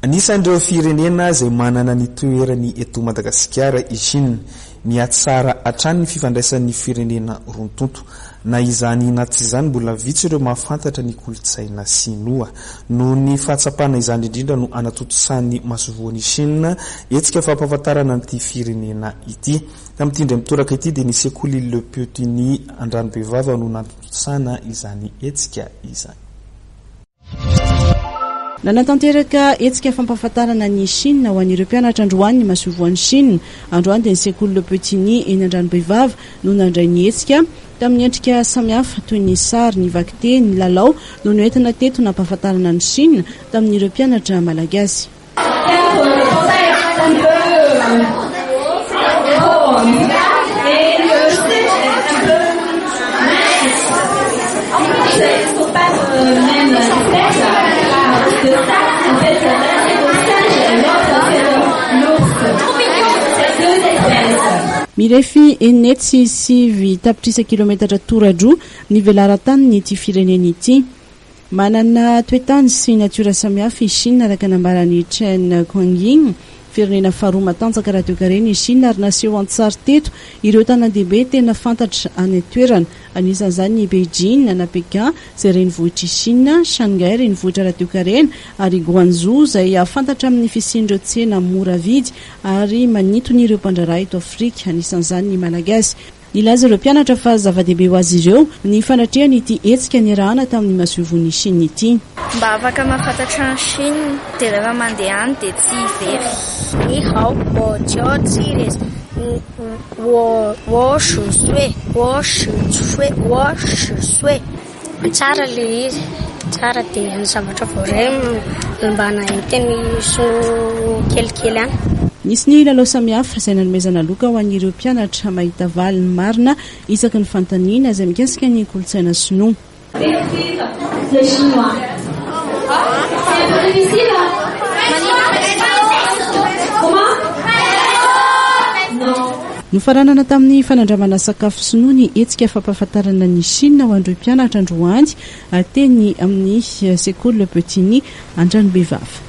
Anisan'ireo firenena izay manana ny toerany eto Madagasikara i Chine, miatsara hatrany ny fifandraisan'ny firenena rontonto. Na izany na tsy izany mbola vitsy ireo mahafantatra ny kolotsaina sinoa. Noho ny fahatsapana izany indrindra no anatotosany masovoan'i Chine etsika fampahafantarana an'ity firenena ity. Tamin'ity indray mitoraka ity dia ny sekoly Le Petit Andranomibevava no natotosana izany etsika izany. Nanatanteraka etsika fampahafantarana ny Chine ho an'ireo mpianatra androany ny masovoan'ny Chine. Androany dia ny sekoly Le Petit eny Andranomibevava no nandray ny etsika tamin'ny endrika samihafa toy ny sary, ny vakite, ny lalao no noentina teto nampahafantarana ny Chine tamin'ireo mpianatra malagasy. Mirefy enetsy sivy tapitrisa kilometatra toradroa ny velaran-tany ity firenena ity. Manana toetany sy natiora samihafa i Chine araka nambaran'ny Chen Guangying, firenena faharoa matanjaka raha teo karena i Chine ary naseho antsary teto ireo tanàn-dehibe tena fantatra any toerana. Anisan'izany Beijing na Pekin izay renivohitry Chine, Shanghai renivohitra raha teo karena ary Guangzhou izay afantatra amin'ny fisian'ireo tsena mora vidy ary manintony ireo mpandraraha eto Afrika, anisan'izany ny malagasy. Nilaza ireo mpianatra fa zava-dehibe ho azy ireo ny fanatrehana ity etsika niarahana tamin'ny masovoan'ny Chine ity. Mba afaka mahafantatra ny Chine dia rehefa mandeha any dia tsy very. Ni hao, bo jiao ji res, wo shu sui, wo shi shui, wo shi sui. Tsara le izy, tsara dia ny zavatra voaray mba nahitany so kelikely any. Nisy ny lalao samihafa izay nanomezana loka ho an'ireo mpianatra mahita valiny marina isaky ny fantaniana izay mikasika ny kolotsaina sinoa. Nofaranana tamin'ny fanandramana sakafo sinoa ny etsika fampahafantarana ny Chine ho an'ireo mpianatra androany teny amin'ny sekoly Le Petit Andranomibevava.